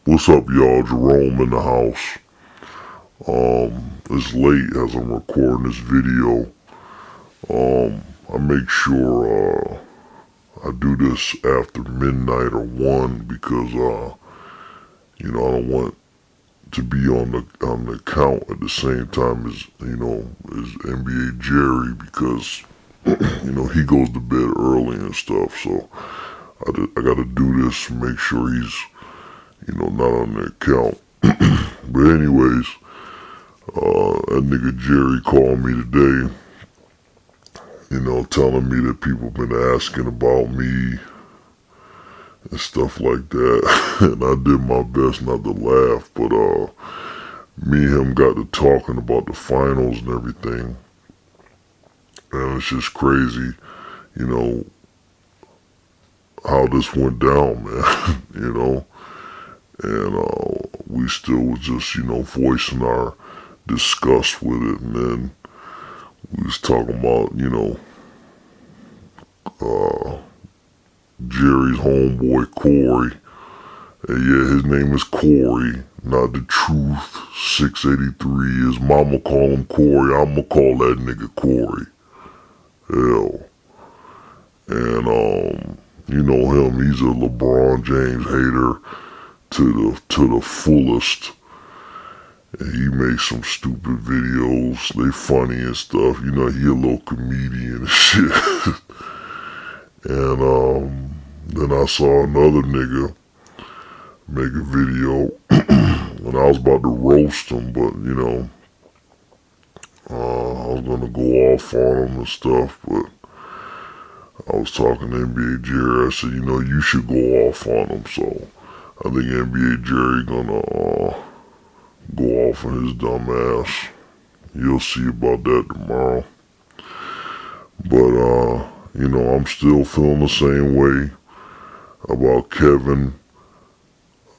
What's up, y'all? Jerome in the house. It's late as I'm recording this video. I make sure I do this after midnight or 1 because I don't want to be on the account at the same time as as NBA Jerry because he goes to bed early and stuff. So I got to do this to make sure he's not on the account. But anyways, that nigga Jerry called me today, telling me that people been asking about me and stuff like that. And I did my best not to laugh, but me and him got to talking about the finals and everything. And it's just crazy, how this went down, man, And we still was just, voicing our disgust with it. And then we was talking about, Jerry's homeboy Corey. And yeah, his name is Corey, not the truth. 683. His mama call him Corey. I'ma call that nigga Corey. Hell. And you know him, he's a LeBron James hater to the fullest. And he makes some stupid videos. They funny and stuff. He a little comedian and shit. And then I saw another nigga make a video and I was about to roast him, but I was gonna go off on him and stuff, but I was talking to NBA Jerry. I said, you should go off on him. So I think NBA Jerry gonna go off on his dumb ass. You'll see about that tomorrow. But I'm still feeling the same way about Kevin.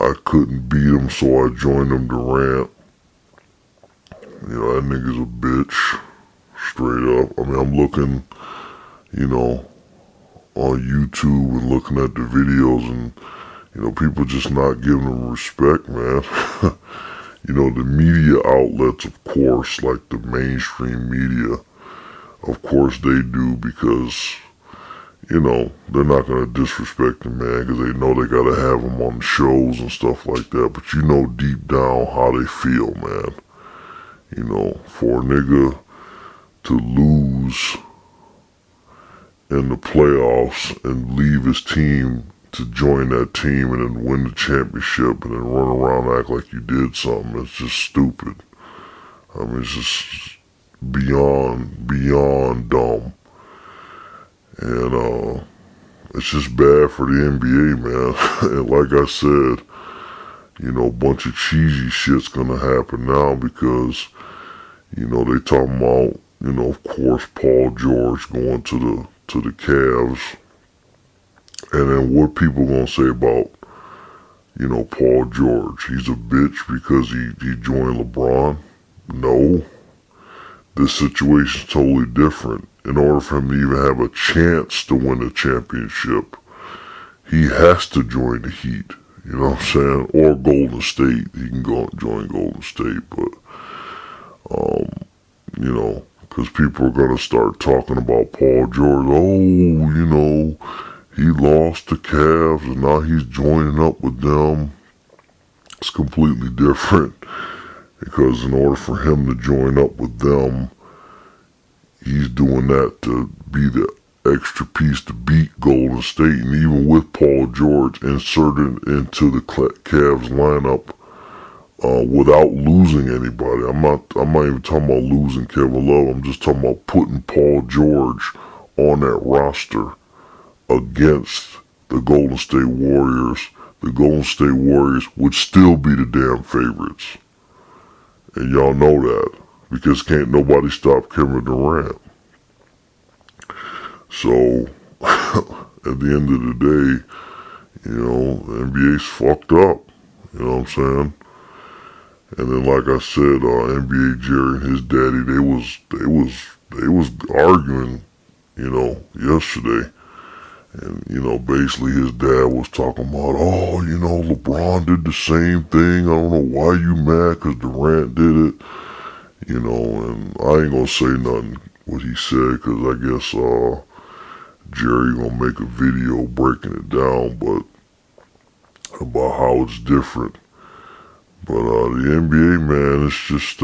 I couldn't beat him, so I joined him Durant. That nigga's a bitch. Straight up. I mean, I'm looking, on YouTube and looking at the videos and, people just not giving him respect, man. The media outlets, of course, like the mainstream media, of course they do because, they're not going to disrespect the man because they know they got to have him on shows and stuff like that. But deep down how they feel, man. For a nigga to lose in the playoffs and leave his team to join that team and then win the championship and then run around and act like you did something, it's just stupid. I mean, it's just beyond dumb. And it's just bad for the NBA, man. And like I said, a bunch of cheesy shit's gonna happen now because, they talking about, of course, Paul George going to the Cavs. And then what people gonna say about, Paul George? He's a bitch because he joined LeBron? No. This situation's totally different. In order for him to even have a chance to win a championship, he has to join the Heat. You know what I'm saying? Or Golden State. He can go and join Golden State, but, because people are going to start talking about Paul George. Oh, he lost the Cavs and now he's joining up with them. It's completely different because in order for him to join up with them, he's doing that to be the extra piece to beat Golden State. And even with Paul George inserted into the Cavs lineup without losing anybody. I'm not even talking about losing Kevin Love. I'm just talking about putting Paul George on that roster against the Golden State Warriors. The Golden State Warriors would still be the damn favorites. And y'all know that. Because can't nobody stop Kevin Durant. So, at the end of the day, the NBA's fucked up. You know what I'm saying? And then, like I said, NBA Jerry and his daddy, they was arguing, yesterday. And, basically his dad was talking about, oh, LeBron did the same thing. I don't know why you mad because Durant did it. And I ain't gonna say nothing what he said because I guess Jerry gonna make a video breaking it down, but about how it's different. But the NBA, man, it's just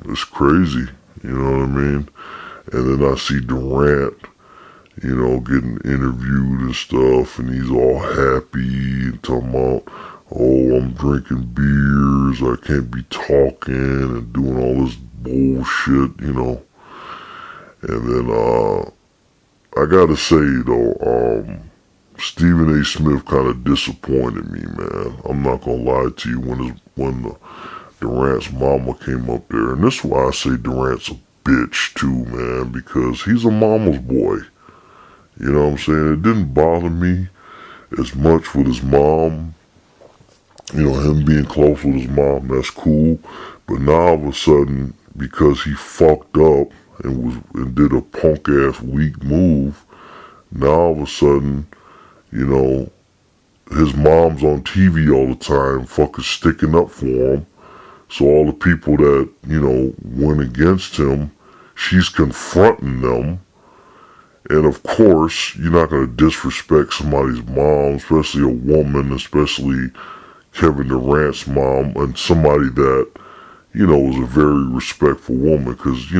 it's crazy. You know what I mean? And then I see Durant, getting interviewed and stuff, and he's all happy and talking about, oh, I'm drinking beers, I can't be talking and doing all this bullshit, And then I gotta say though, Stephen A. Smith kind of disappointed me, man. I'm not gonna lie to you. When Durant's mama came up there, and this is why I say Durant's a bitch too, man, because he's a mama's boy. You know what I'm saying? It didn't bother me as much with his mom. Him being close with his mom, that's cool. But now all of a sudden, because he fucked up and did a punk ass weak move, now all of a sudden, his mom's on TV all the time, fucking sticking up for him. So all the people that, went against him, she's confronting them. And of course, you're not going to disrespect somebody's mom, especially a woman, especially Kevin Durant's mom, and somebody that, was a very respectful woman. Because,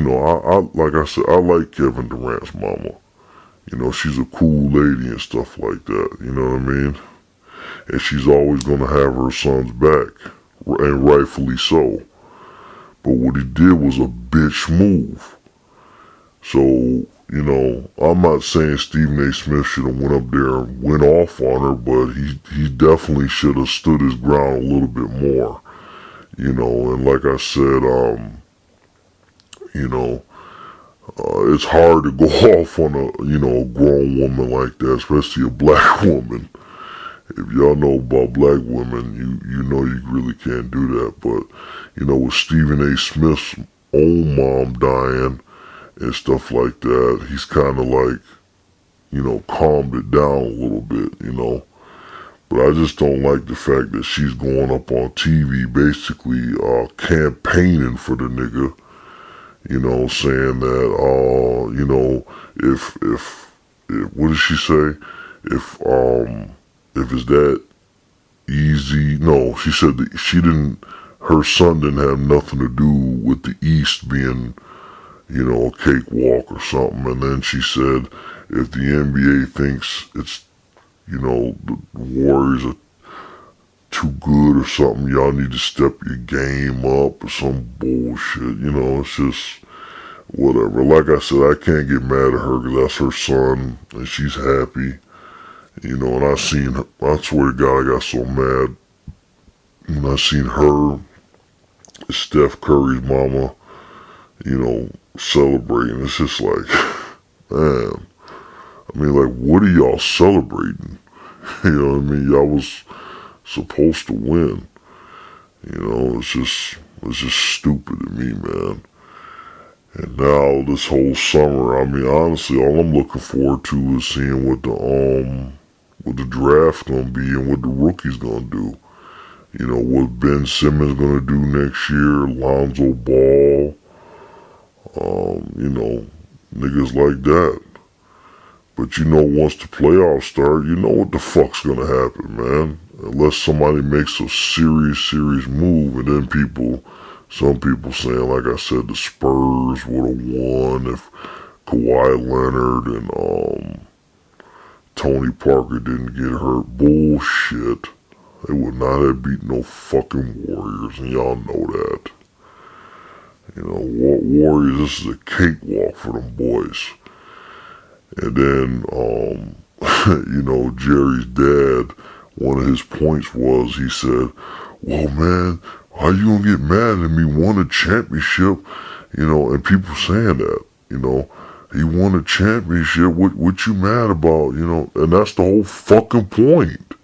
like I said, I like Kevin Durant's mama. She's a cool lady and stuff like that. You know what I mean? And she's always going to have her son's back. And rightfully so. But what he did was a bitch move. So, I'm not saying Stephen A. Smith should have went up there and went off on her, but he definitely should have stood his ground a little bit more. And like I said, it's hard to go off on a grown woman like that, especially a black woman. If y'all know about black women, you know you really can't do that. But, with Stephen A. Smith's own mom dying and stuff like that, he's kind of like, calmed it down a little bit, But I just don't like the fact that she's going up on TV basically campaigning for the nigga, saying that, if what did she say? If it's that easy, no, she said that her son didn't have nothing to do with the East being, a cakewalk or something. And then she said, if the NBA thinks it's, the Warriors are too good or something, y'all need to step your game up or some bullshit. It's just whatever. Like I said, I can't get mad at her because that's her son and she's happy. And I seen her, I swear to God, I got so mad when I seen her, Steph Curry's mama, celebrating. It's just like, man, like, what are y'all celebrating? You know what I mean? Y'all was supposed to win. It's just stupid to me, man. And now this whole summer, honestly, all I'm looking forward to is seeing what the draft gonna be and what the rookies gonna do. What Ben Simmons gonna do next year, Lonzo Ball, niggas like that. But once the playoffs start, what the fuck's gonna happen, man. Unless somebody makes a serious move, and then some people saying, like I said, the Spurs would have won if Kawhi Leonard and Tony Parker didn't get hurt. Bullshit. They would not have beat no fucking Warriors, and y'all know that. Warriors, this is a cakewalk for them boys. And then, Jerry's dad, one of his points was, he said, well, man, how you gonna get mad at me? Won a championship, and people saying that, he won a championship, what you mad about, and that's the whole fucking point.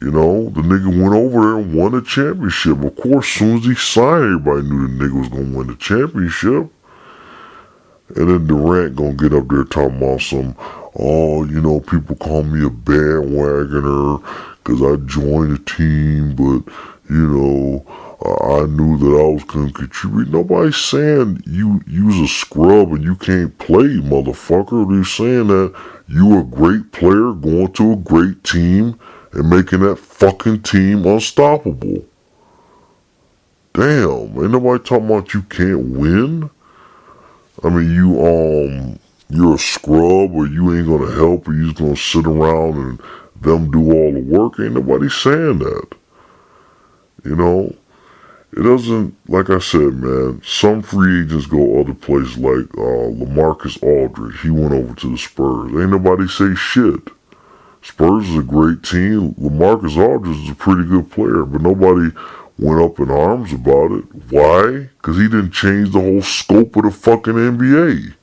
The nigga went over there and won a championship. Of course, as soon as he signed, everybody knew the nigga was gonna win the championship. And then Durant gonna get up there talking about some, oh, people call me a bandwagoner because I joined a team, but, I knew that I was going to contribute. Nobody's saying you's a scrub and you can't play, motherfucker. They're saying that you a great player going to a great team and making that fucking team unstoppable. Damn, ain't nobody talking about you can't win. I mean, you're a scrub, or you ain't gonna help, or you just gonna sit around and them do all the work. Ain't nobody saying that. It doesn't, like I said, man, some free agents go other places, like LaMarcus Aldridge. He went over to the Spurs. Ain't nobody say shit. Spurs is a great team. LaMarcus Aldridge is a pretty good player, but nobody went up in arms about it. Why? Because he didn't change the whole scope of the fucking NBA.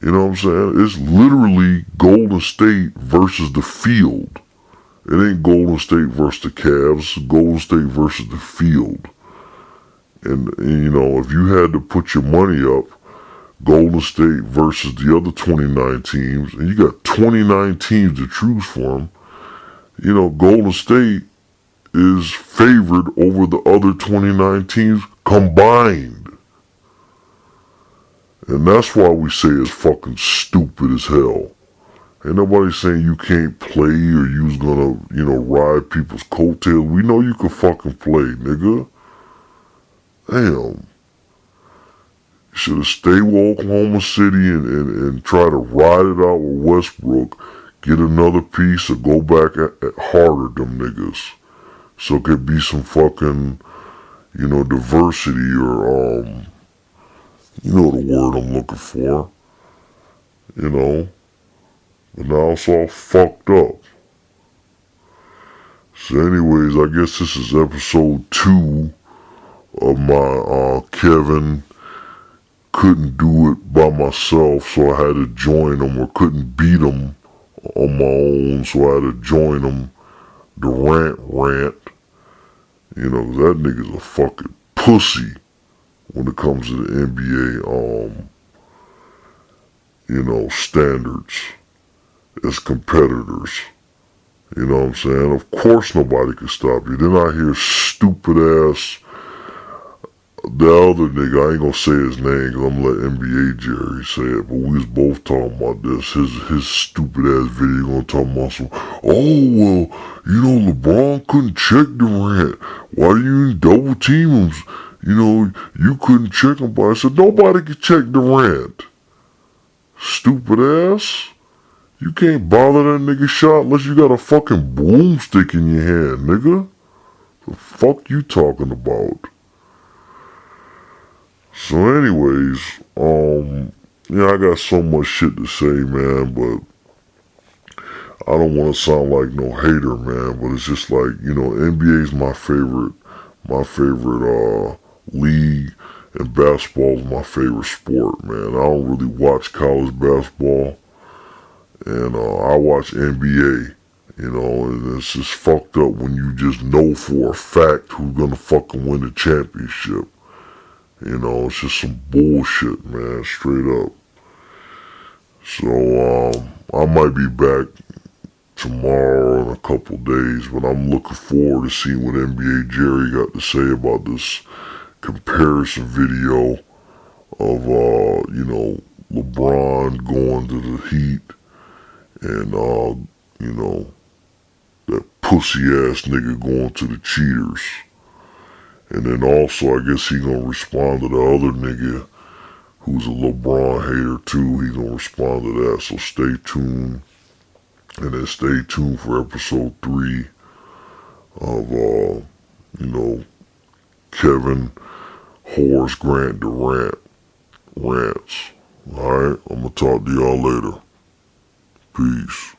You know what I'm saying? It's literally Golden State versus the field. It ain't Golden State versus the Cavs. It's Golden State versus the field. And if you had to put your money up, Golden State versus the other 29 teams, and you got 29 teams to choose from, Golden State is favored over the other 29 teams combined. And that's why we say it's fucking stupid as hell. Ain't nobody saying you can't play or you's gonna, ride people's coattails. We know you can fucking play, nigga. Damn. You should have stayed with Oklahoma City and try to ride it out with Westbrook. Get another piece or go back at harder, them niggas. So it could be some fucking, diversity or, the word I'm looking for. But now it's all fucked up. So anyways, I guess this is episode 2 of my Kevin couldn't do it by myself, so I had to join him, or couldn't beat him on my own, so I had to join him. Durant rant. Cause that nigga's a fucking pussy when it comes to the NBA, standards as competitors. You know what I'm saying? Of course nobody can stop you. Then I hear stupid ass, the other nigga, I ain't gonna say his name because I'm gonna let NBA Jerry say it, but we was both talking about this. His stupid ass video gonna talk about some, oh, well, LeBron couldn't check Durant. Why do you double team him? You couldn't check him, but I said, nobody can check Durant. Stupid ass. You can't bother that nigga shot unless you got a fucking broomstick in your hand, nigga. The fuck you talking about? So anyways, I got so much shit to say, man, but I don't want to sound like no hater, man, but it's just like, NBA's my favorite league, and basketball is my favorite sport, man. I don't really watch college basketball, and I watch NBA, and it's just fucked up when you just know for a fact who's gonna fucking win the championship. It's just some bullshit, man, straight up. So, I might be back tomorrow in a couple days, but I'm looking forward to seeing what NBA Jerry got to say about this comparison video of, LeBron going to the Heat and, that pussy ass nigga going to the Cheaters. And then also, I guess he gonna respond to the other nigga who's a LeBron hater too. He gonna respond to that, so stay tuned. And then stay tuned for episode 3 of, Kevin, Horace, Grant, Durant rants. Alright, I'm gonna talk to y'all later. Peace.